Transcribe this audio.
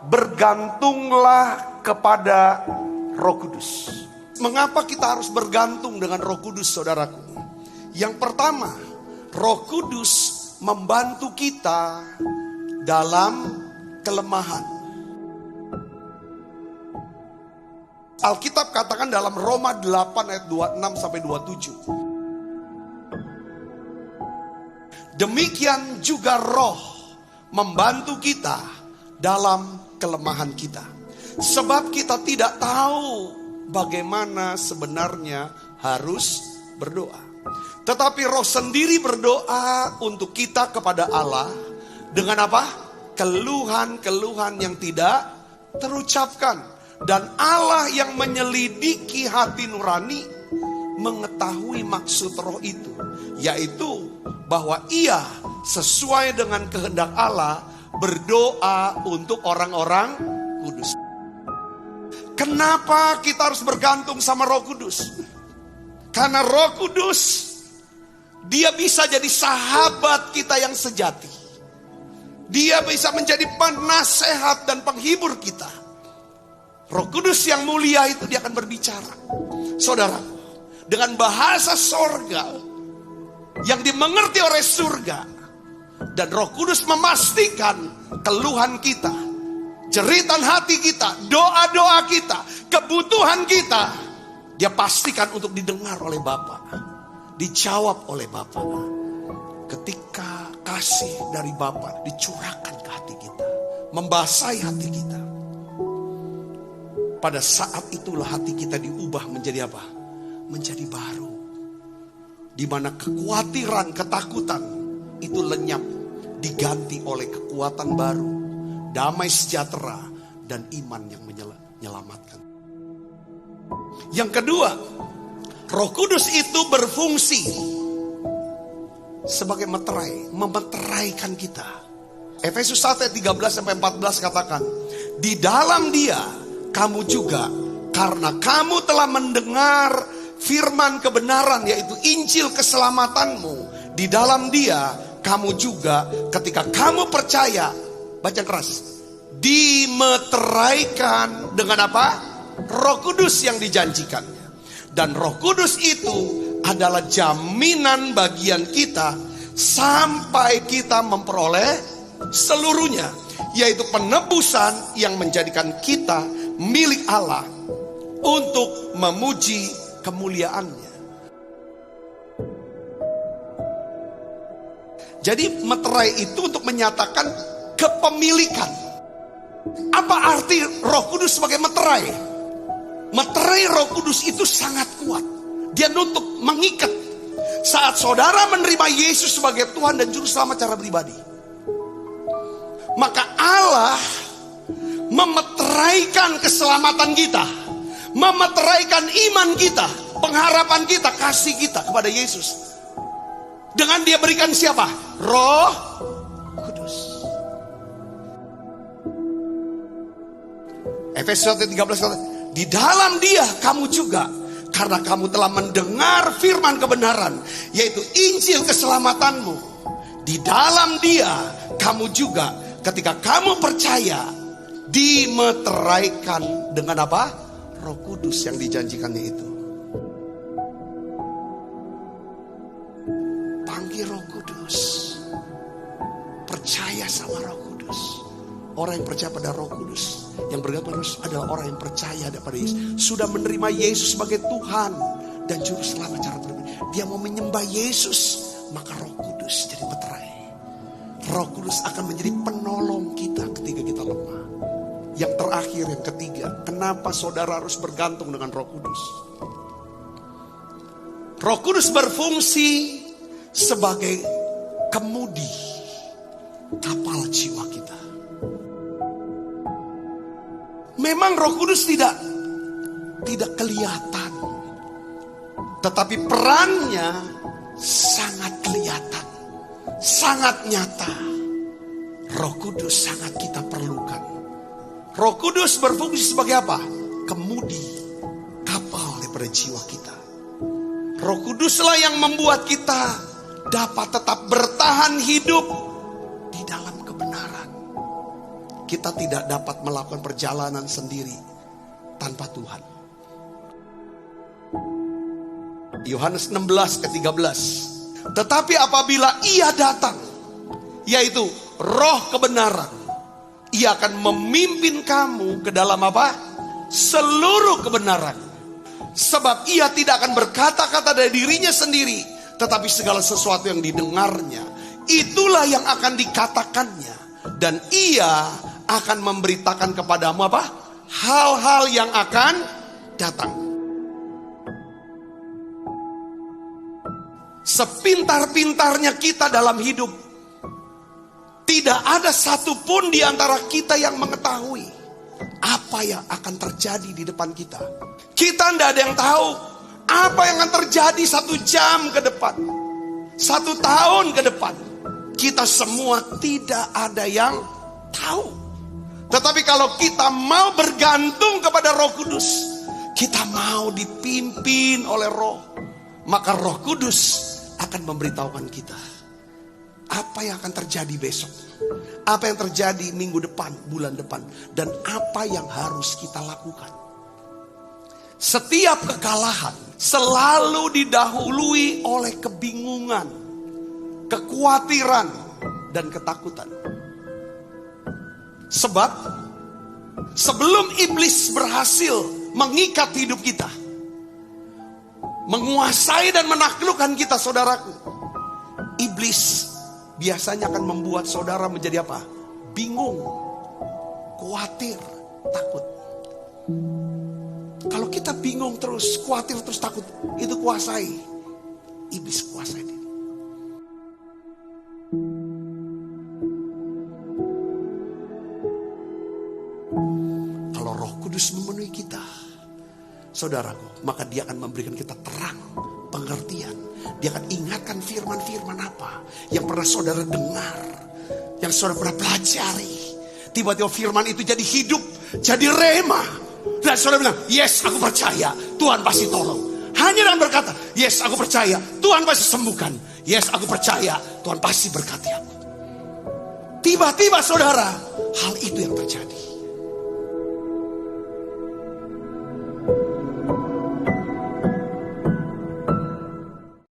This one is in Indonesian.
bergantunglah kepada Roh Kudus. Mengapa kita harus bergantung dengan Roh Kudus, saudaraku? Yang pertama, Roh Kudus membantu kita dalam kelemahan. Alkitab katakan dalam Roma 8 ayat 26 sampai 27. Demikian juga Roh membantu kita dalam kelemahan kita. Sebab kita tidak tahu bagaimana sebenarnya harus berdoa. Tetapi Roh sendiri berdoa untuk kita kepada Allah dengan apa? Keluhan-keluhan yang tidak terucapkan. Dan Allah yang menyelidiki hati nurani mengetahui maksud Roh itu, yaitu bahwa ia sesuai dengan kehendak Allah berdoa untuk orang-orang kudus. Kenapa kita harus bergantung sama Roh Kudus? Karena Roh Kudus, Dia bisa jadi sahabat kita yang sejati. Dia bisa menjadi penasehat dan penghibur kita. Roh Kudus yang mulia itu dia akan berbicara. Saudara, dengan bahasa sorga yang dimengerti oleh surga. Dan Roh Kudus memastikan keluhan kita, jeritan hati kita, doa-doa kita, kebutuhan kita, Dia pastikan untuk didengar oleh Bapa, dijawab oleh Bapa. Ketika kasih dari Bapa dicurahkan ke hati kita, membasahi hati kita, pada saat itulah hati kita diubah menjadi apa? Menjadi baru. Di mana kekhawatiran, ketakutan itu lenyap, diganti oleh kekuatan baru, damai sejahtera dan iman yang menyelamatkan. Yang kedua, Roh Kudus itu berfungsi sebagai meterai, memeteraikan kita. Efesus 1 ayat 13 sampai 14 katakan, di dalam Dia kamu juga, karena kamu telah mendengar firman kebenaran, yaitu Injil keselamatanmu, di dalam Dia kamu juga ketika kamu percaya, baca keras, dimeteraikan dengan apa? Roh Kudus yang dijanjikannya. Dan Roh Kudus itu adalah jaminan bagian kita sampai kita memperoleh seluruhnya, yaitu penebusan yang menjadikan kita milik Allah untuk memuji kemuliaannya. Jadi meterai itu untuk menyatakan kepemilikan. Apa arti Roh Kudus sebagai meterai? Meterai Roh Kudus itu sangat kuat. Dia nutup, mengikat. Saat saudara menerima Yesus sebagai Tuhan dan Juru Selamat secara pribadi, maka Allah memeteraikan keselamatan kita, memeteraikan iman kita, pengharapan kita, kasih kita kepada Yesus. Dengan Dia berikan siapa? Roh Kudus. Efesus 1:13 kata, di dalam Dia kamu juga, karena kamu telah mendengar firman kebenaran, yaitu Injil keselamatanmu. Di dalam Dia kamu juga ketika kamu percaya, dimeteraikan dengan apa? Roh Kudus yang dijanjikannya itu. Panggil Roh Kudus, percaya sama Roh Kudus. Orang yang percaya pada Roh Kudus, yang bergabung adalah orang yang percaya pada Yesus, sudah menerima Yesus sebagai Tuhan dan Juru Selamat secara pribadi. Dia mau menyembah Yesus, maka Roh Kudus jadi meterai. Roh Kudus akan menjadi penolong kita ketika kita lemah. Yang terakhir, yang ketiga, kenapa saudara harus bergantung dengan Roh Kudus? Roh Kudus berfungsi sebagai kemudi kapal jiwa kita. Memang Roh Kudus tidak kelihatan, tetapi perannya sangat kelihatan, sangat nyata. Roh Kudus sangat kita perlukan. Roh Kudus berfungsi sebagai apa? Kemudi kapal daripada jiwa kita. Roh Kuduslah yang membuat kita dapat tetap bertahan hidup di dalam kebenaran. kita tidak dapat melakukan perjalanan sendiri tanpa Tuhan. Yohanes 16 ke 13. Tetapi apabila Ia datang, yaitu Roh kebenaran, Ia akan memimpin kamu ke dalam apa? Seluruh kebenaran. Sebab Ia tidak akan berkata-kata dari dirinya sendiri, tetapi segala sesuatu yang didengarnya, itulah yang akan dikatakannya. Dan Ia akan memberitakan kepadamu apa? Hal-hal yang akan datang. Sepintar-pintarnya kita dalam hidup, tidak ada satupun di antara kita yang mengetahui apa yang akan terjadi di depan kita. Kita tidak ada yang tahu apa yang akan terjadi 1 jam ke depan, 1 tahun ke depan. Kita semua tidak ada yang tahu. Tetapi kalau kita mau bergantung kepada Roh Kudus, kita mau dipimpin oleh Roh, maka Roh Kudus akan memberitahukan kita apa yang akan terjadi besok, apa yang terjadi minggu depan, bulan depan, dan apa yang harus kita lakukan. Setiap kekalahan selalu didahului oleh kebingungan, kekhawatiran, dan ketakutan. Sebab sebelum iblis berhasil mengikat hidup kita, menguasai dan menaklukkan kita, saudaraku, iblis biasanya akan membuat saudara menjadi apa? Bingung, khawatir, takut. Kalau kita bingung terus, khawatir terus, takut, itu kuasai. Iblis kuasai dia. Kalau Roh Kudus memenuhi kita, saudaraku, maka Dia akan memberikan kita terang, pengertian. Dia akan ingatkan firman-firman apa yang pernah saudara dengar, yang saudara pernah pelajari. Tiba-tiba firman itu jadi hidup, jadi rema. Dan saudara bilang, yes, aku percaya Tuhan pasti tolong. Hanya dengan berkata, yes, aku percaya Tuhan pasti sembuhkan. Yes, aku percaya Tuhan pasti berkati aku. Tiba-tiba saudara, hal itu yang terjadi.